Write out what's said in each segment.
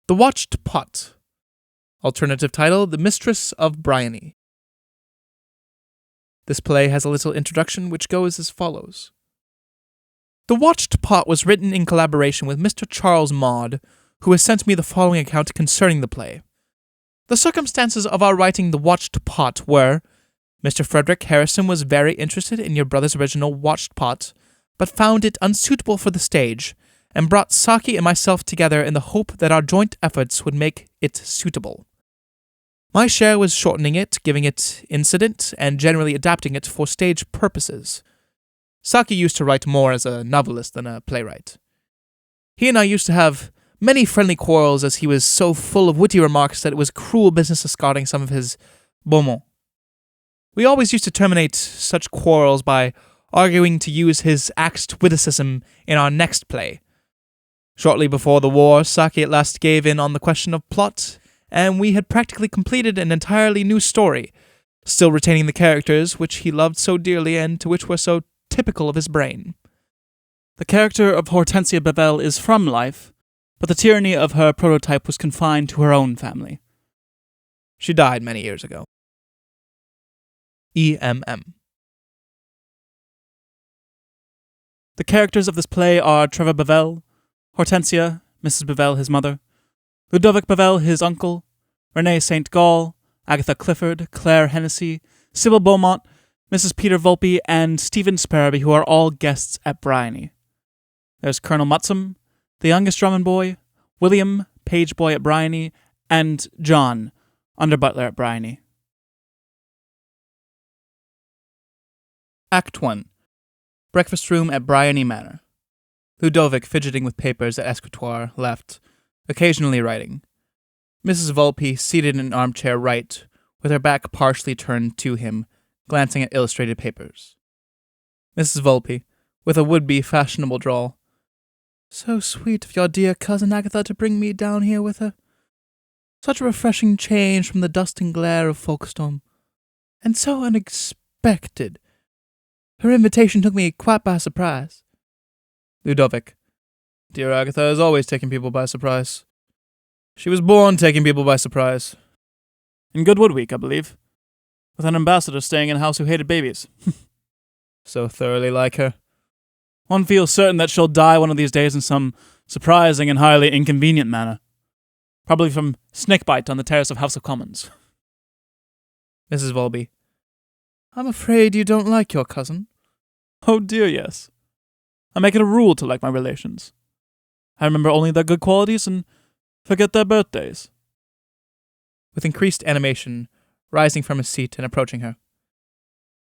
The Watched Pot. Alternative title, The Mistress of Briony. This play has a little introduction which goes as follows. The Watched Pot was written in collaboration with Mr. Charles Maude, who has sent me the following account concerning the play. The circumstances of our writing The Watched Pot were, Mr. Frederick Harrison was very interested in your brother's original Watched Pot, but found it unsuitable for the stage, and brought Saki and myself together in the hope that our joint efforts would make it suitable. My share was shortening it, giving it incident, and generally adapting it for stage purposes. Saki used to write more as a novelist than a playwright. He and I used to have many friendly quarrels, as he was so full of witty remarks that it was cruel business escorting some of his bon mots. We always used to terminate such quarrels by arguing to use his axed witticism in our next play. Shortly before the war, Saki at last gave in on the question of plot, and we had practically completed an entirely new story, still retaining the characters which he loved so dearly and to which were so typical of his brain. The character of Hortensia Bavvel is from life, but the tyranny of her prototype was confined to her own family. She died many years ago. E.M.M. The characters of this play are Trevor Bavvel, Hortensia, Mrs. Bavvel, his mother, Ludovic Bavvel, his uncle, Renee St. Gall, Agatha Clifford, Claire Hennessy, Sybil Beaumont, Mrs. Peter Volpe, and Stephen Sparrowby, who are all guests at Briony. There's Colonel Mutsum, the youngest Drummond boy, William, page boy at Briony, and John, under butler at Briony. Act 1. Breakfast room at Briony Manor. Ludovic, fidgeting with papers at escritoire, left, occasionally writing. Mrs. Volpe, seated in an armchair right, with her back partially turned to him, glancing at illustrated papers. Mrs. Volpe, with a would-be fashionable drawl. So sweet of your dear cousin Agatha to bring me down here with her. Such a refreshing change from the dust and glare of Folkestone. And so unexpected. Her invitation took me quite by surprise. Ludovic. Dear Agatha is always taking people by surprise. She was born taking people by surprise. In Goodwood Week, I believe. With an ambassador staying in a house who hated babies. So thoroughly like her. One feels certain that she'll die one of these days in some surprising and highly inconvenient manner. Probably from snakebite on the terrace of House of Commons. Mrs. Volpe. I'm afraid you don't like your cousin. Oh dear, yes. I make it a rule to like my relations. I remember only their good qualities and forget their birthdays. With increased animation, rising from his seat and approaching her.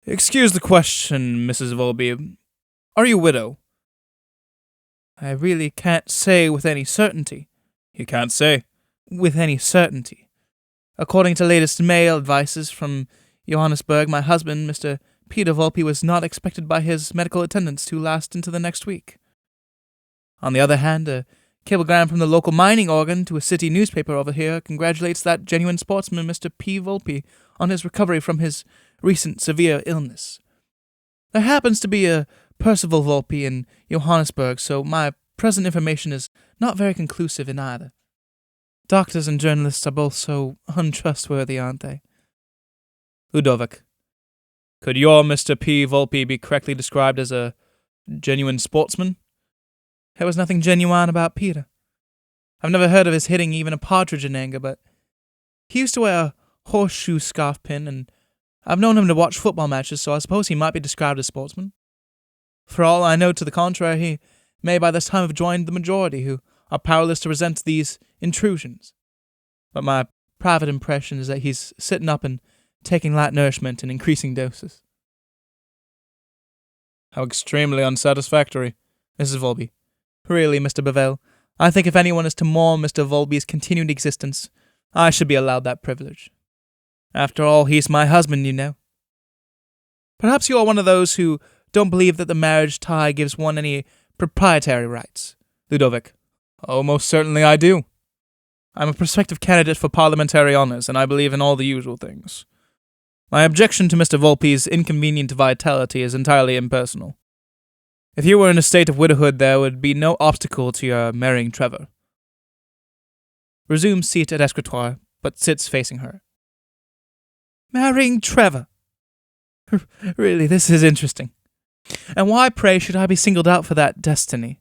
Excuse the question, Mrs. Volpe. Are you a widow? I really can't say with any certainty. You can't say? With any certainty. According to latest mail advices from Johannesburg, my husband, Mr. Peter Volpe, was not expected by his medical attendants to last into the next week. On the other hand, a cablegram from the local mining organ to a city newspaper over here congratulates that genuine sportsman, Mr. P. Volpe, on his recovery from his recent severe illness. There happens to be a Percival Volpe in Johannesburg, so my present information is not very conclusive in either. Doctors and journalists are both so untrustworthy, aren't they? Ludovic. Could your Mr. P. Volpe be correctly described as a genuine sportsman? There was nothing genuine about Peter. I've never heard of his hitting even a partridge in anger, but he used to wear a horseshoe scarf pin, and I've known him to watch football matches, so I suppose he might be described as sportsman. For all I know to the contrary, he may by this time have joined the majority, who are powerless to resent these intrusions. But my private impression is that he's sitting up and taking light nourishment in increasing doses. How extremely unsatisfactory, Mrs. Volpe. Really, Mr. Bavvel, I think if anyone is to mourn Mr. Volpe's continued existence, I should be allowed that privilege. After all, he's my husband, you know. Perhaps you are one of those who don't believe that the marriage tie gives one any proprietary rights. Ludovic. Oh, most certainly I do. I'm a prospective candidate for parliamentary honours, and I believe in all the usual things. My objection to Mr. Volpe's inconvenient vitality is entirely impersonal. If you were in a state of widowhood, there would be no obstacle to your marrying Trevor. resumes seat at escritoire, but sits facing her. Marrying Trevor. Really, this is interesting. And why, pray, should I be singled out for that destiny?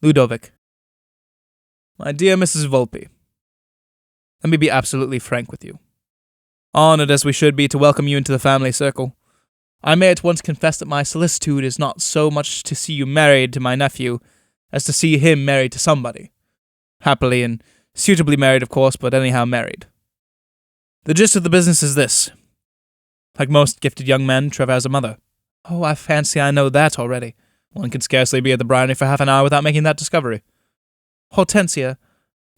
Ludovic. My dear Mrs. Volpe, let me be absolutely frank with you. Honored as we should be to welcome you into the family circle, I may at once confess that my solicitude is not so much to see you married to my nephew as to see him married to somebody. Happily and suitably married, of course, but anyhow married. The gist of the business is this. Like most gifted young men, Trevor has a mother. Oh, I fancy I know that already. One could scarcely be at the Briony for half an hour without making that discovery. Hortensia,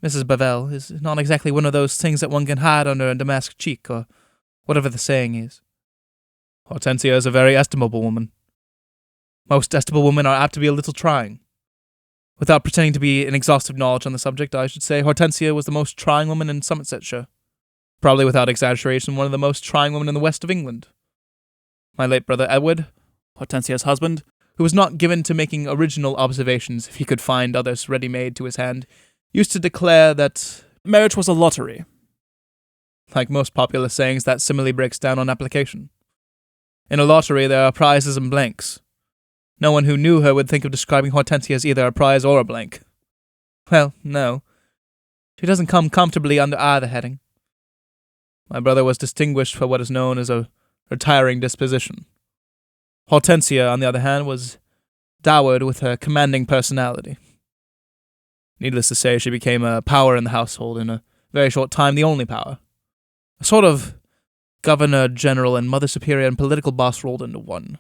Mrs. Bavvel, is not exactly one of those things that one can hide under a damask cheek, or whatever the saying is. Hortensia is a very estimable woman. Most estimable women are apt to be a little trying. Without pretending to be an exhaustive knowledge on the subject, I should say Hortensia was the most trying woman in Somersetshire. Probably without exaggeration, one of the most trying women in the west of England. My late brother Edward, Hortensia's husband, who was not given to making original observations if he could find others ready-made to his hand, used to declare that marriage was a lottery. Like most popular sayings, that simile breaks down on application. In a lottery, there are prizes and blanks. No one who knew her would think of describing Hortensia as either a prize or a blank. Well, no. She doesn't come comfortably under either heading. My brother was distinguished for what is known as a retiring disposition. Hortensia, on the other hand, was dowered with a commanding personality. Needless to say, she became a power in the household, in a very short time the only power. A sort of governor general and mother superior and political boss rolled into one.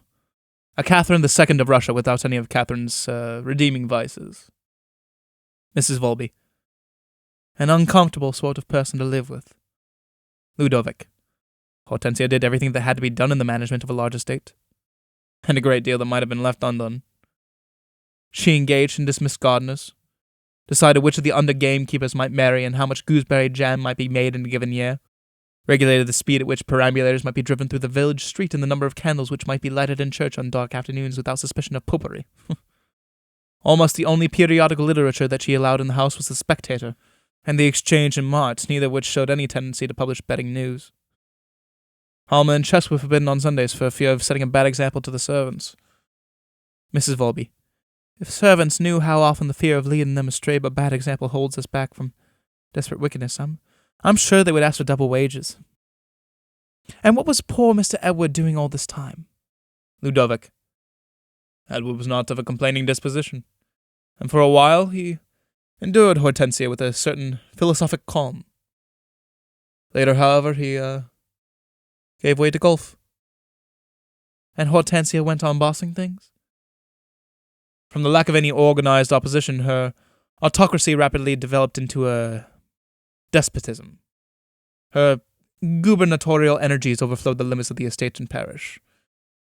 A Catherine II of Russia without any of Catherine's redeeming vices. Mrs. Volpe. An uncomfortable sort of person to live with. Ludovic. Hortensia did everything that had to be done in the management of a large estate, and a great deal that might have been left undone. She engaged and dismissed gardeners, decided which of the under gamekeepers might marry and how much gooseberry jam might be made in a given year, regulated the speed at which perambulators might be driven through the village street and the number of candles which might be lighted in church on dark afternoons without suspicion of popery. Almost the only periodical literature that she allowed in the house was The Spectator, and The Exchange and Mart, neither of which showed any tendency to publish betting news. Halma and chess were forbidden on Sundays for fear of setting a bad example to the servants. Mrs. Volpe. If servants knew how often the fear of leading them astray by bad example holds us back from desperate wickedness, I'm sure they would ask for double wages. And what was poor Mr. Edward doing all this time? Ludovic. Edward was not of a complaining disposition, and for a while he endured Hortensia with a certain philosophic calm. Later, however, he gave way to golf. And Hortensia went on bossing things? From the lack of any organized opposition, her autocracy rapidly developed into a despotism. Her gubernatorial energies overflowed the limits of the estate and parish,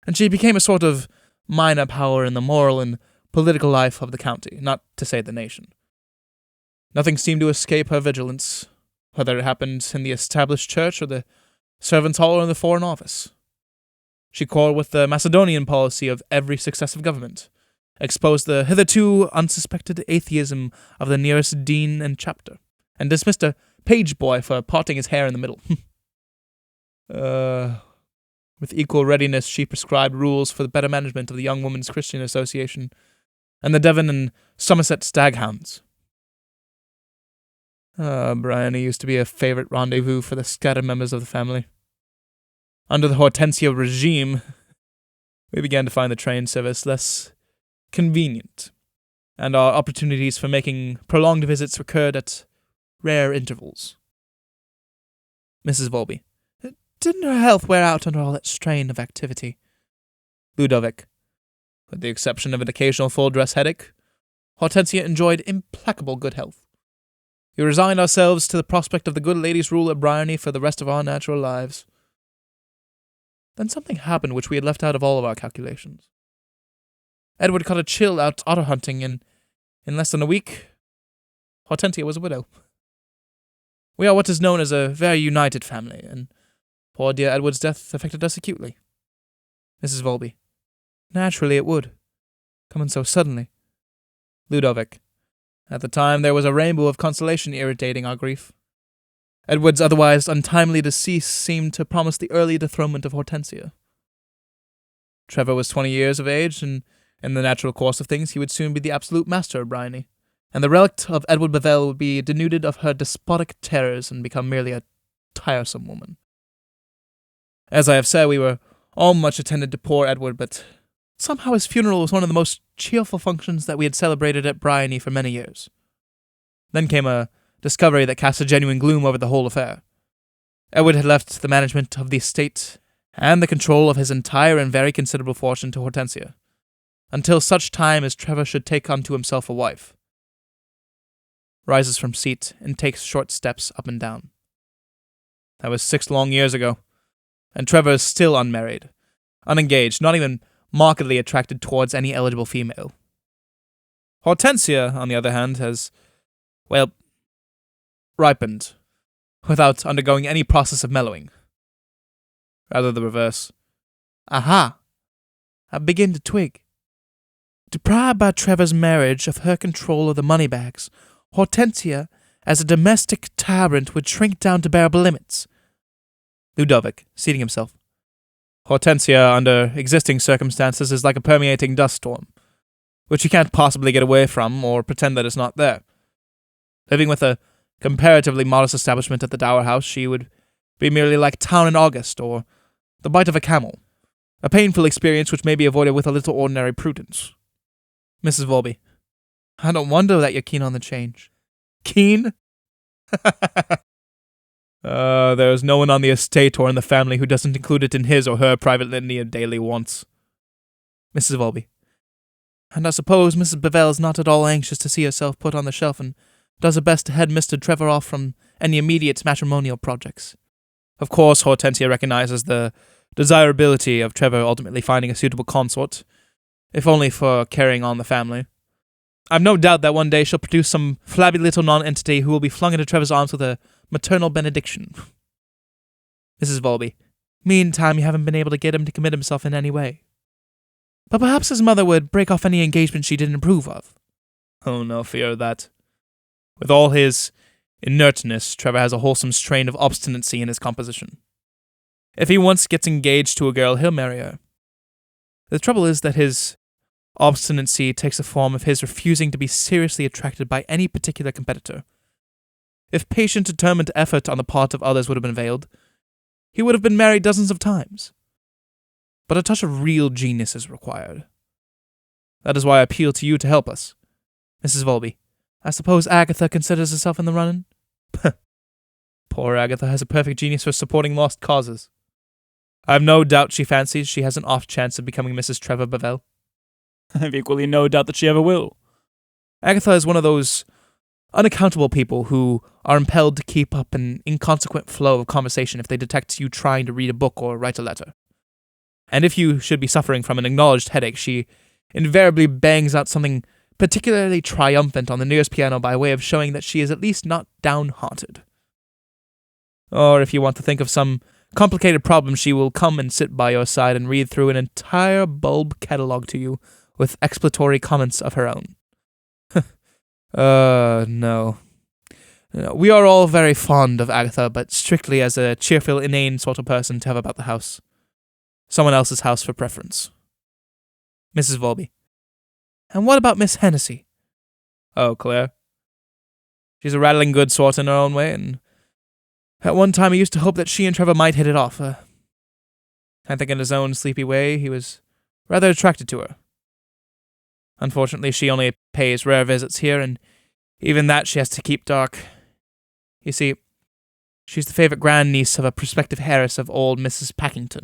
and she became a sort of minor power in the moral and political life of the county, not to say the nation. Nothing seemed to escape her vigilance, whether it happened in the established church or the servants' hall or in the foreign office. She quarreled with the Macedonian policy of every successive government, exposed the hitherto unsuspected atheism of the nearest dean and chapter, and dismissed a page boy for parting his hair in the middle. With equal readiness, she prescribed rules for the better management of the Young Women's Christian Association and the Devon and Somerset Staghounds. Briony used to be a favorite rendezvous for the scattered members of the family. Under the Hortensia regime, we began to find the train service less convenient, and our opportunities for making prolonged visits recurred at rare intervals. Mrs. Volpe. Didn't her health wear out under all that strain of activity? Ludovic. With the exception of an occasional full-dress headache, Hortensia enjoyed impeccable good health. We resigned ourselves to the prospect of the good lady's rule at Briony for the rest of our natural lives. Then something happened which we had left out of all of our calculations. Edward caught a chill out otter hunting, and in less than a week, Hortensia was a widow. We are what is known as a very united family, and poor dear Edward's death affected us acutely. Mrs. Volpe. Naturally it would, coming so suddenly. Ludovic. At the time, there was a rainbow of consolation irritating our grief. Edward's otherwise untimely decease seemed to promise the early dethronement of Hortensia. Trevor was 20 years of age, and in the natural course of things, he would soon be the absolute master of Briony, and the relict of Edward Bavvel would be denuded of her despotic terrors and become merely a tiresome woman. As I have said, we were all much attended to poor Edward, but somehow his funeral was one of the most cheerful functions that we had celebrated at Briony for many years. Then came a discovery that cast a genuine gloom over the whole affair. Edward had left the management of the estate and the control of his entire and very considerable fortune to Hortensia, until such time as Trevor should take unto himself a wife. Rises from seat and takes short steps up and down. That was 6 long years ago, and Trevor is still unmarried, unengaged, not even markedly attracted towards any eligible female. Hortensia, on the other hand, has, ripened, without undergoing any process of mellowing. Rather the reverse. Aha! I begin to twig. Deprived by Trevor's marriage of her control of the money bags, Hortensia, as a domestic tyrant, would shrink down to bearable limits. Ludovic, seating himself. Hortensia, under existing circumstances, is like a permeating dust storm, which you can't possibly get away from or pretend that it's not there. Living with a comparatively modest establishment at the Dower House, she would be merely like town in August, or the bite of a camel, a painful experience which may be avoided with a little ordinary prudence. Mrs. Volby, I don't wonder that you're keen on the change. Keen? There's no one on the estate or in the family who doesn't include it in his or her private litany of daily wants. Mrs. Volby, and I suppose Mrs. Bavvel is not at all anxious to see herself put on the shelf and does her best to head Mr. Trevor off from any immediate matrimonial projects. Of course, Hortensia recognizes the desirability of Trevor ultimately finding a suitable consort, if only for carrying on the family. I've no doubt that one day she'll produce some flabby little non-entity who will be flung into Trevor's arms with a maternal benediction. Mrs. Volby, meantime you haven't been able to get him to commit himself in any way. But perhaps his mother would break off any engagement she didn't approve of. Oh, no fear of that. With all his inertness, Trevor has a wholesome strain of obstinacy in his composition. If he once gets engaged to a girl, he'll marry her. The trouble is that his obstinacy takes the form of his refusing to be seriously attracted by any particular competitor. If patient, determined effort on the part of others would have been availed, he would have been married dozens of times. But a touch of real genius is required. That is why I appeal to you to help us. Mrs. Volby, I suppose Agatha considers herself in the running? Poor Agatha has a perfect genius for supporting lost causes. I have no doubt she fancies she has an off chance of becoming Mrs. Trevor Bavvel. I have equally no doubt that she ever will. Agatha is one of those unaccountable people who are impelled to keep up an inconsequent flow of conversation if they detect you trying to read a book or write a letter. And if you should be suffering from an acknowledged headache, she invariably bangs out something particularly triumphant on the nearest piano by way of showing that she is at least not downhearted. Or if you want to think of some complicated problem, she will come and sit by your side and read through an entire bulb catalogue to you with explanatory comments of her own. No. We are all very fond of Agatha, but strictly as a cheerful, inane sort of person to have about the house. Someone else's house for preference. Mrs. Volby. And what about Miss Hennessy? Oh, Claire. She's a rattling good sort in her own way, and at one time I used to hope that she and Trevor might hit it off. I think in his own sleepy way he was rather attracted to her. Unfortunately, she only pays rare visits here, and even that she has to keep dark. You see, she's the favourite grandniece of a prospective heiress of old Mrs. Packington.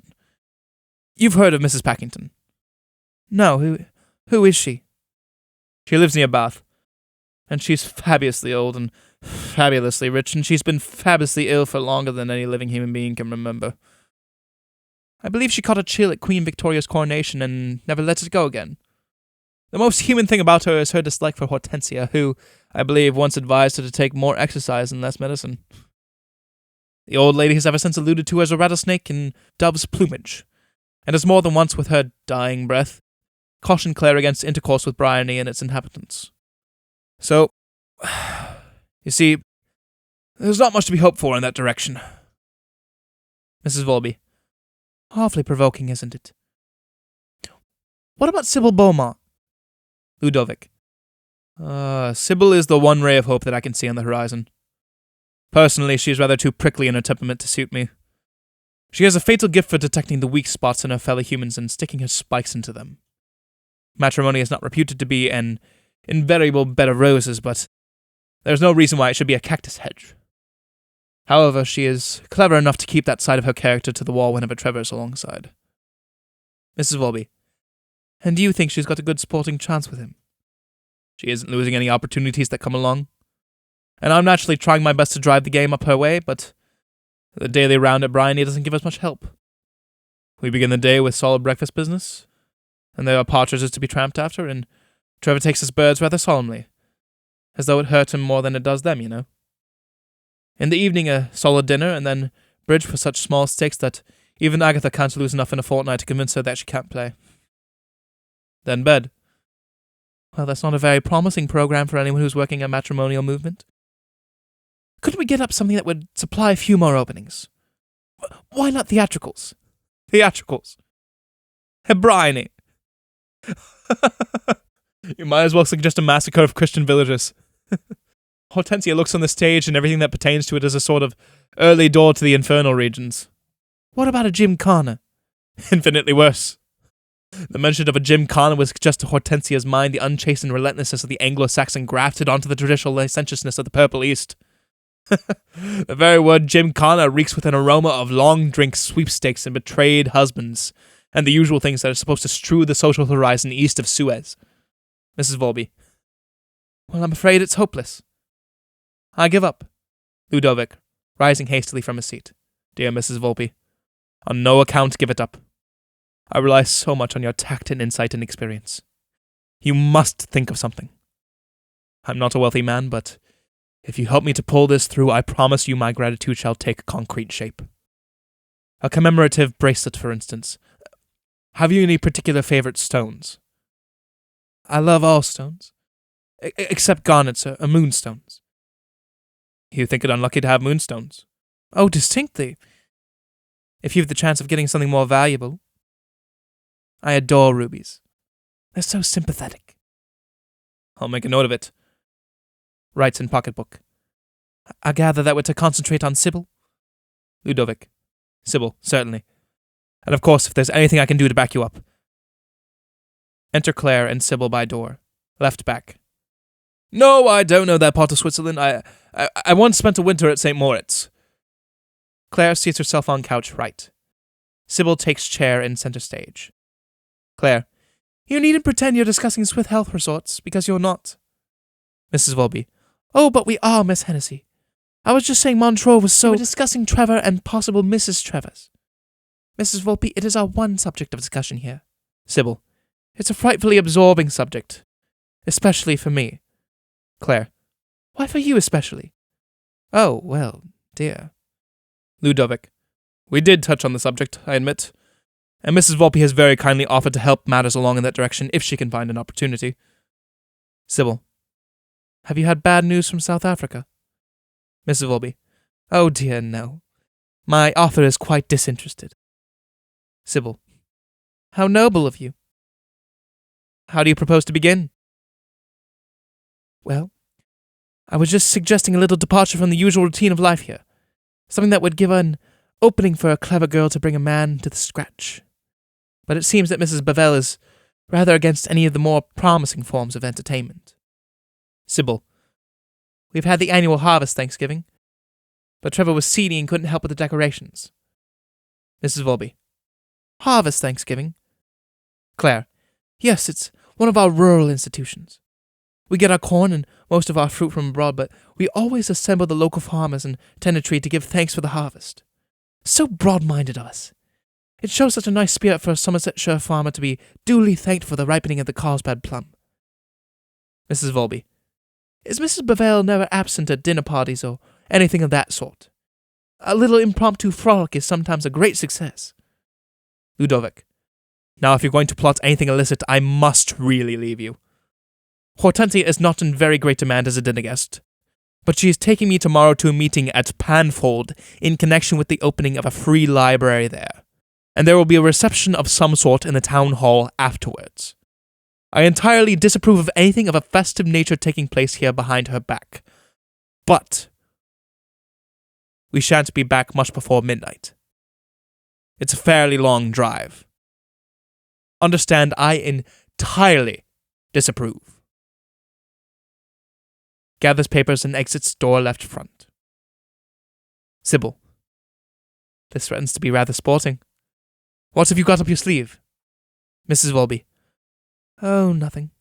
You've heard of Mrs. Packington? No, who is she? She lives near Bath, and she's fabulously old and fabulously rich, and she's been fabulously ill for longer than any living human being can remember. I believe she caught a chill at Queen Victoria's coronation and never let it go again. The most human thing about her is her dislike for Hortensia, who, I believe, once advised her to take more exercise and less medicine. The old lady has ever since alluded to her as a rattlesnake in dove's plumage, and has more than once, with her dying breath, cautioned Claire against intercourse with Briony and its inhabitants. So, You see, there's not much to be hoped for in that direction. Mrs. Volby. Awfully provoking, isn't it? What about Sybil Beaumont? Ludovic. Sybil is the one ray of hope that I can see on the horizon. Personally, she is rather too prickly in her temperament to suit me. She has a fatal gift for detecting the weak spots in her fellow humans and sticking her spikes into them. Matrimony is not reputed to be an invariable bed of roses, but there's no reason why it should be a cactus hedge. However, she is clever enough to keep that side of her character to the wall whenever Trevor is alongside. Mrs. Volby. And do you think she's got a good sporting chance with him? She isn't losing any opportunities that come along. And I'm naturally trying my best to drive the game up her way, but the daily round at Briony doesn't give us much help. We begin the day with solid breakfast business, and there are partridges to be tramped after, and Trevor takes his birds rather solemnly, as though it hurt him more than it does them, you know. In the evening, a solid dinner, and then bridge for such small stakes that even Agatha can't lose enough in a fortnight to convince her that she can't play. Then bed. Well, that's not a very promising program for anyone who's working a matrimonial movement. Couldn't we get up something that would supply a few more openings? Why not theatricals? Theatricals. Briony. You might as well suggest a massacre of Christian villages. Hortensia looks on the stage and everything that pertains to it as a sort of early door to the infernal regions. What about a gymkhana? Infinitely worse. The mention of a gymkhana would suggest to Hortensia's mind the unchastened relentlessness of the Anglo-Saxon grafted onto the traditional licentiousness of the Purple East. The very word gymkhana reeks with an aroma of long drink sweepstakes and betrayed husbands, and the usual things that are supposed to strew the social horizon east of Suez. Mrs. Volby. Well, I'm afraid it's hopeless. I give up. Ludovic, rising hastily from his seat. Dear Mrs. Volby, on no account give it up. I rely so much on your tact and insight and experience. You must think of something. I'm not a wealthy man, but if you help me to pull this through, I promise you my gratitude shall take concrete shape. A commemorative bracelet, for instance. Have you any particular favorite stones? I love all stones, except garnets or moonstones. You think it unlucky to have moonstones? Oh, distinctly. If you've the chance of getting something more valuable. I adore rubies. They're so sympathetic. I'll make a note of it. Writes in pocketbook. I gather that we're to concentrate on Sybil? Ludovic. Sybil, certainly. And of course, if there's anything I can do to back you up. Enter Claire and Sybil by door. Left back. No, I don't know that part of Switzerland. I once spent a winter at St. Moritz. Claire seats herself on couch right. Sybil takes chair in center stage. Claire. You needn't pretend you're discussing Swiss health resorts, because you're not. Mrs. Volby. Oh, but we are, Miss Hennessy. I was just saying Montreux was so... We're discussing Trevor and possible Mrs. Trevors. Mrs. Volby, it is our one subject of discussion here. Sybil. It's a frightfully absorbing subject. Especially for me. Claire. Why for you especially? Oh, well, dear. Ludovic. We did touch on the subject, I admit. And Mrs. Volpe has very kindly offered to help matters along in that direction if she can find an opportunity. Sybil. Have you had bad news from South Africa? Mrs. Volpe. Oh dear, no. My author is quite disinterested. Sybil. How noble of you. How do you propose to begin? Well, I was just suggesting a little departure from the usual routine of life here. Something that would give an opening for a clever girl to bring a man to the scratch. But it seems that Mrs. Bavvel is rather against any of the more promising forms of entertainment. Sybil. We've had the annual harvest Thanksgiving, but Trevor was seedy and couldn't help with the decorations. Mrs. Volby. Harvest Thanksgiving? Claire. Yes, it's one of our rural institutions. We get our corn and most of our fruit from abroad, but we always assemble the local farmers and tenantry to give thanks for the harvest. So broad-minded of us. It shows such a nice spirit for a Somersetshire farmer to be duly thanked for the ripening of the Carlsbad plum. Mrs. Volby. Is Mrs. Bavvel never absent at dinner parties or anything of that sort? A little impromptu frolic is sometimes a great success. Ludovic. Now if you're going to plot anything illicit, I must really leave you. Hortensia is not in very great demand as a dinner guest, but she is taking me tomorrow to a meeting at Panfold in connection with the opening of a free library there, and there will be a reception of some sort in the town hall afterwards. I entirely disapprove of anything of a festive nature taking place here behind her back, but we shan't be back much before midnight. It's a fairly long drive. Understand, I entirely disapprove. Gathers papers and exits door left front. Sybil. This threatens to be rather sporting. What have you got up your sleeve? Mrs. Welby. Oh, nothing.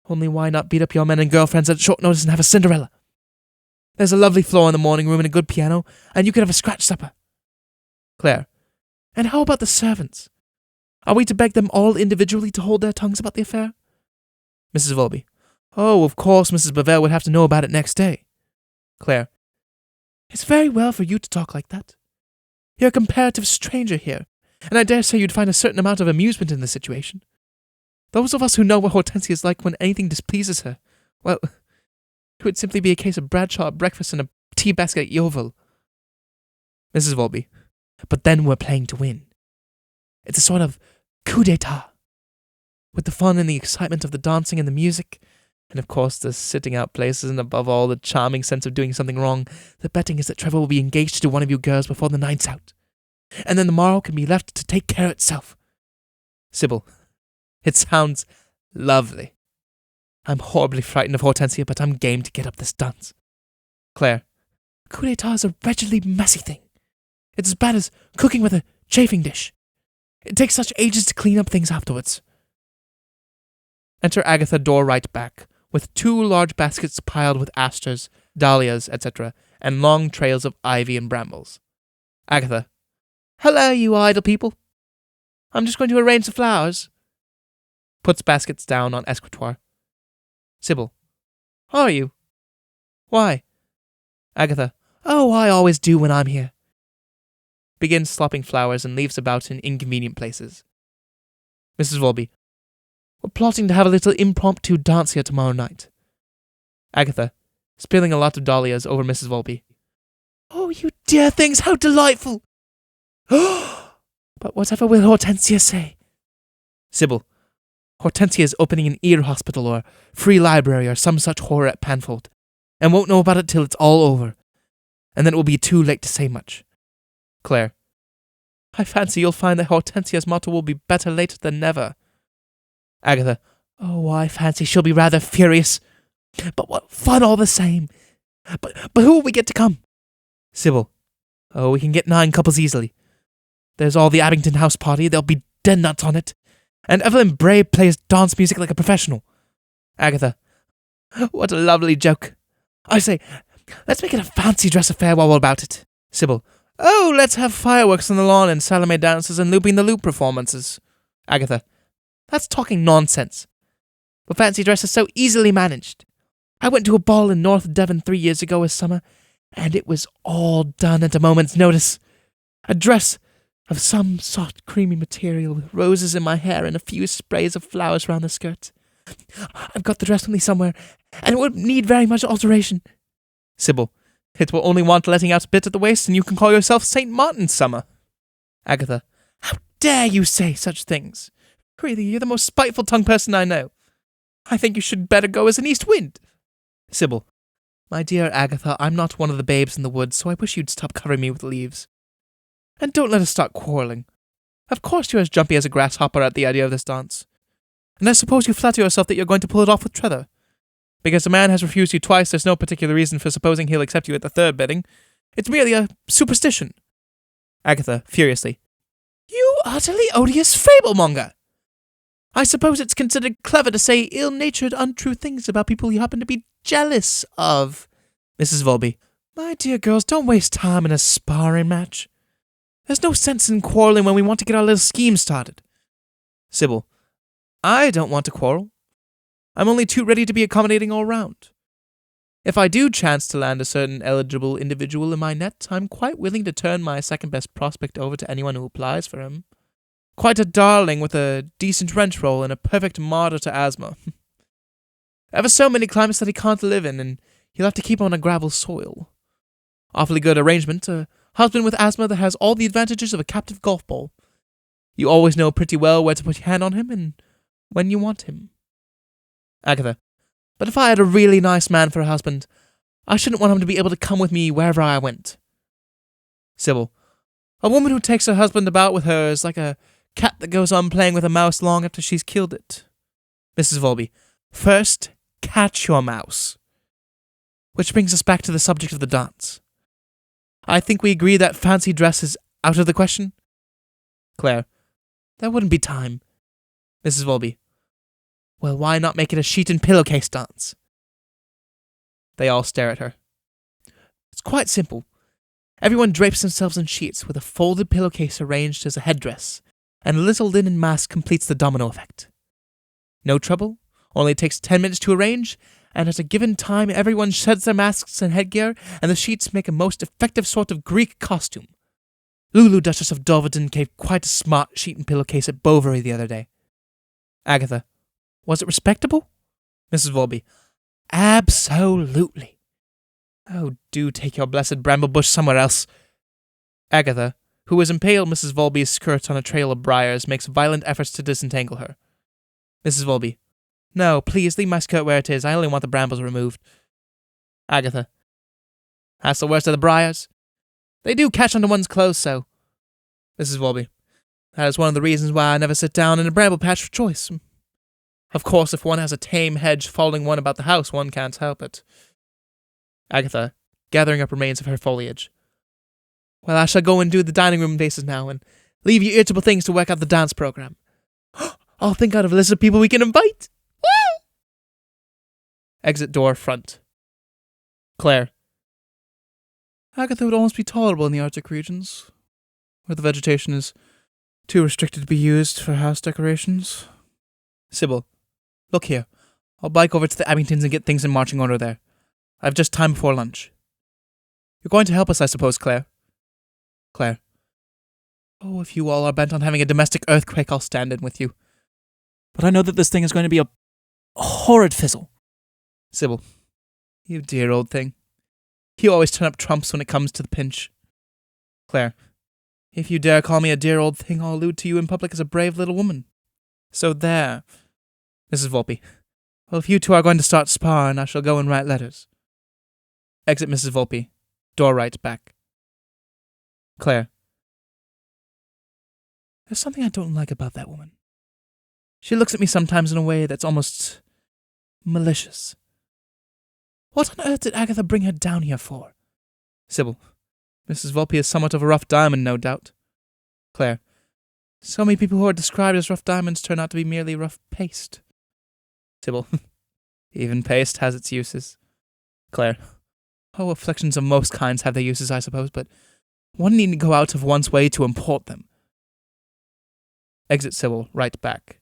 Only why not beat up your men and girlfriends at short notice and have a Cinderella? There's a lovely floor in the morning room and a good piano, and you could have a scratch supper. Claire. And how about the servants? Are we to beg them all individually to hold their tongues about the affair? Mrs. Welby. Oh, of course Mrs. Bavvel would have to know about it next day. Claire. It's very well for you to talk like that. You're a comparative stranger here, and I dare say you'd find a certain amount of amusement in the situation. Those of us who know what Hortensia is like when anything displeases her, well, it would simply be a case of Bradshaw at breakfast and a tea basket at Yeovil. Mrs. Welby. But then we're playing to win. It's a sort of coup d'etat. With the fun and the excitement of the dancing and the music, and of course the sitting out places, and above all the charming sense of doing something wrong, the betting is that Trevor will be engaged to one of you girls before the night's out. And then the morrow can be left to take care of itself. Sybil. It sounds lovely. I'm horribly frightened of Hortensia, but I'm game to get up this dance. Claire. Coup d'etat is a wretchedly messy thing. It's as bad as cooking with a chafing dish. It takes such ages to clean up things afterwards. Enter Agatha, door right back, with 2 large baskets piled with asters, dahlias, etc., and long trails of ivy and brambles. Agatha. Hello, you idle people. I'm just going to arrange the flowers. Puts baskets down on escritoire. Sybil. Are you? Why? Agatha. Oh, I always do when I'm here. Begins slopping flowers and leaves about in inconvenient places. Mrs. Welby. We're plotting to have a little impromptu dance here tomorrow night. Agatha, spilling a lot of dahlias over Mrs. Welby. Oh, you dear things, how delightful! But whatever will Hortensia say? Sybil. Hortensia is opening an ear hospital or free library or some such horror at Panfold, and won't know about it till it's all over, and then it will be too late to say much. Claire. I fancy you'll find that Hortensia's motto will be better late than never. Agatha. Oh, I fancy she'll be rather furious. But what fun all the same. But who will we get to come? Sybil. Oh, we can get 9 couples easily. There's all the Abington House party, there'll be dead nuts on it. And Evelyn Bray plays dance music like a professional. Agatha. What a lovely joke. I say, let's make it a fancy dress affair while we're about it. Sybil. Oh, let's have fireworks on the lawn and Salome dances and Looping the Loop performances. Agatha. That's talking nonsense. The fancy dress is so easily managed. I went to a ball in North Devon 3 years ago this summer, and it was all done at a moment's notice. A dress of some soft, creamy material with roses in my hair and a few sprays of flowers round the skirt. I've got the dress with me somewhere, and it won't need very much alteration. Sybil. It will only want letting out a bit at the waist, and you can call yourself St. Martin's Summer. Agatha. How dare you say such things? Really, you're the most spiteful-tongued person I know. I think you should better go as an east wind. Sybil. My dear Agatha, I'm not one of the babes in the woods, so I wish you'd stop covering me with leaves. And don't let us start quarrelling. Of course you're as jumpy as a grasshopper at the idea of this dance. And I suppose you flatter yourself that you're going to pull it off with Trevor. Because a man has refused you twice, there's no particular reason for supposing he'll accept you at the 3rd bidding. It's merely a superstition. Agatha, furiously. You utterly odious fablemonger! I suppose it's considered clever to say ill-natured, untrue things about people you happen to be jealous of. Mrs. Welby. My dear girls, don't waste time in a sparring match. There's no sense in quarrelling when we want to get our little scheme started. Sybil. I don't want to quarrel. I'm only too ready to be accommodating all round. If I do chance to land a certain eligible individual in my net, I'm quite willing to turn my second-best prospect over to anyone who applies for him. Quite a darling with a decent rent roll and a perfect martyr to asthma. Ever so many climates that he can't live in, and he'll have to keep on a gravel soil. Awfully good arrangement. A husband with asthma that has all the advantages of a captive golf ball. You always know pretty well where to put your hand on him and when you want him. Agatha. But if I had a really nice man for a husband, I shouldn't want him to be able to come with me wherever I went. Sybil. A woman who takes her husband about with her is like a cat that goes on playing with a mouse long after she's killed it. Mrs. Volby. First, catch your mouse. Which brings us back to the subject of the dance. I think we agree that fancy dress is out of the question? Claire. There wouldn't be time. Mrs. Volby. Well, why not make it a sheet and pillowcase dance? They all stare at her. It's quite simple. Everyone drapes themselves in sheets with a folded pillowcase arranged as a headdress, and a little linen mask completes the domino effect. No trouble, only it takes 10 minutes to arrange, and at a given time everyone sheds their masks and headgear, and the sheets make a most effective sort of Greek costume. Lulu, Duchess of Dulverton, gave quite a smart sheet and pillowcase at Bovary the other day. Agatha. Was it respectable? Mrs. Volby. Absolutely. Oh, do take your blessed bramble bush somewhere else. Agatha, who has impaled Mrs. Volby's skirt on a trail of briars, makes violent efforts to disentangle her. Mrs. Volby. No, please, leave my skirt where it is. I only want the brambles removed. Agatha. That's the worst of the briars. They do catch onto one's clothes so. Mrs. Volby. That is one of the reasons why I never sit down in a bramble patch for choice. Of course, if one has a tame hedge following one about the house, one can't help it. Agatha, gathering up remains of her foliage. Well, I shall go and do the dining room vases now, and leave you irritable things to work out the dance program. I'll think out of a list of people we can invite. Woo! Exit door front. Claire. Agatha would almost be tolerable in the Arctic regions, where the vegetation is too restricted to be used for house decorations. Sybil. Look here. I'll bike over to the Abingtons and get things in marching order there. I've just time before lunch. You're going to help us, I suppose, Claire? Claire. Oh, if you all are bent on having a domestic earthquake, I'll stand in with you. But I know that this thing is going to be a horrid fizzle. Sybil. You dear old thing. You always turn up trumps when it comes to the pinch. Claire. If you dare call me a dear old thing, I'll allude to you in public as a brave little woman. So there. Mrs. Volpe. Well, if you two are going to start sparring, I shall go and write letters. Exit Mrs. Volpe. Door right back. Claire. There's something I don't like about that woman. She looks at me sometimes in a way that's almost malicious. What on earth did Agatha bring her down here for? Sybil. Mrs. Volpe is somewhat of a rough diamond, no doubt. Claire. So many people who are described as rough diamonds turn out to be merely rough paste. Sybil. Even paste has its uses. Claire. Oh, afflictions of most kinds have their uses, I suppose, but one needn't go out of one's way to import them. Exit Sybil, right back.